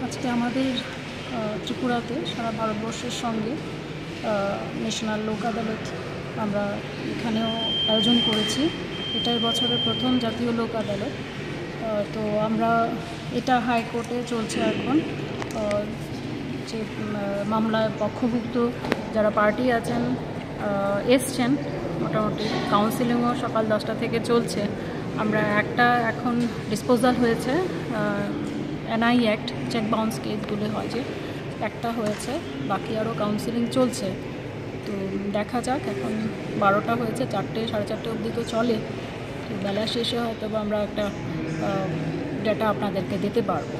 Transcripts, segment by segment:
আজকে আমাদের ত্রিপুরাতে সারা ভারতবর্ষের সঙ্গে ন্যাশনাল লোক আদালত আমরা এখানেও আয়োজন করেছি। এটাই বছরের প্রথম জাতীয় লোক আদালত। তো আমরা এটা হাইকোর্টে চলছে এখন। যে মামলায় পক্ষভুক্ত যারা পার্টি আছেন এসছেন, মোটামুটি কাউন্সিলিংও সকাল 10টা থেকে চলছে। আমরা একটা এখন ডিসপোজাল হয়েছে, এনআই অ্যাক্ট চেক বাউন্স কেসগুলো হয় যে একটা হয়েছে, বাকি আরও কাউন্সিলিং চলছে। তো দেখা যাক, এখন 12টা হয়েছে, 4টে সাড়ে 4টে অবধি তো চলে। তো বেলা শেষে হয়তো আমরা একটা ডেটা আপনাদেরকে দিতে পারবো।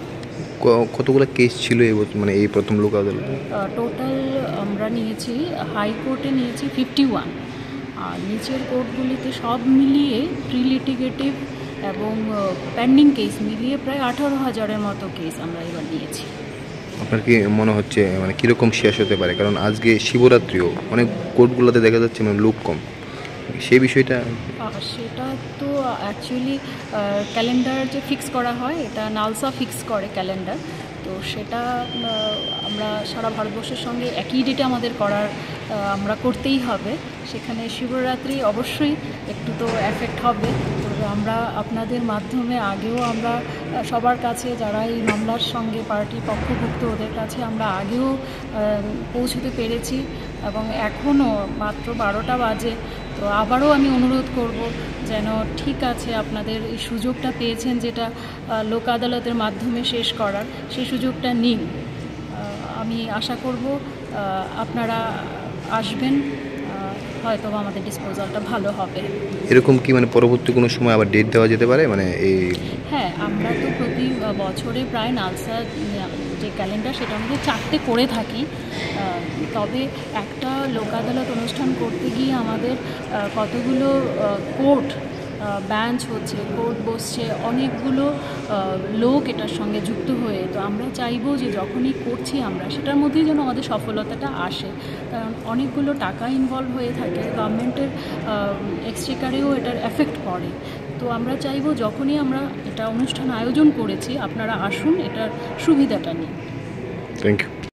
কতগুলো কেস ছিল মানে এই প্রথম লোক আদালতে? টোটাল আমরা নিয়েছি, হাইকোর্টে নিয়েছি 51, আর নিচের কোর্টগুলিতে সব মিলিয়ে প্রি লিটিগেটিভ এবং পেন্ডিং কেস মিলিয়ে প্রায় 18,000-এর মতো কেস আমরা এবার নিয়েছি। আপনার কি মনে হচ্ছে মানে কীরকম শেষ হতে পারে? কারণ আজকে শিবরাত্রিও, অনেক কোর্টগুলোতে দেখা যাচ্ছে মানে লোক কম, সেই বিষয়টা। সেটা তো অ্যাকচুয়ালি ক্যালেন্ডার যে ফিক্স করা হয়, এটা নালসা ফিক্স করে ক্যালেন্ডার। তো সেটা আমরা সারা ভারতবর্ষের সঙ্গে একই ডেটে আমাদের করার আমরা করতেই হবে। সেখানে শিবরাত্রি অবশ্যই একটু তো এফেক্ট হবে। তো আমরা আপনাদের মাধ্যমে আগেও আমরা সবার কাছে যারা এই মামলার সঙ্গে পার্টি পক্ষভুক্ত, ওদের কাছে আমরা আগেও পৌঁছতে পেরেছি এবং এখনও মাত্র 12টা বাজে। তো আবারও আমি অনুরোধ করব যেন, ঠিক আছে আপনাদের এই সুযোগটা পেয়েছেন যেটা লোক আদালতের মাধ্যমে শেষ করার, সেই সুযোগটা নিন। আমি আশা করব আপনারা আসবেন, হয়তো আমাদের ডিসপোজালটা ভালো হবে। এরকম কি মানে পরবর্তী কোনো সময় আবার ডেট দেওয়া যেতে পারে? মানে এই হ্যাঁ, আমরা তো প্রতি বছরে প্রায় নালসা যে ক্যালেন্ডার সেটা আমাদের 4টে করে থাকি। তবে একটা লোক আদালত অনুষ্ঠান করতে গিয়ে আমাদের কতগুলো কোর্ট বেঞ্চ হচ্ছে, কোর্ট বসছে, অনেকগুলো লোক এটার সঙ্গে যুক্ত হয়ে। তো আমরা চাইবো যে যখনই করছি আমরা সেটার মধ্যেই যেন আমাদের সফলতাটা আসে, কারণ অনেকগুলো টাকা ইনভলভ হয়ে থাকে, গভর্নমেন্টের এক্সচেকারেও এটার এফেক্ট পড়ে। তো আমরা চাইবো যখনই আমরা এটা অনুষ্ঠান আয়োজন করেছি আপনারা আসুন, এটার সুবিধাটা নিন। Thank you.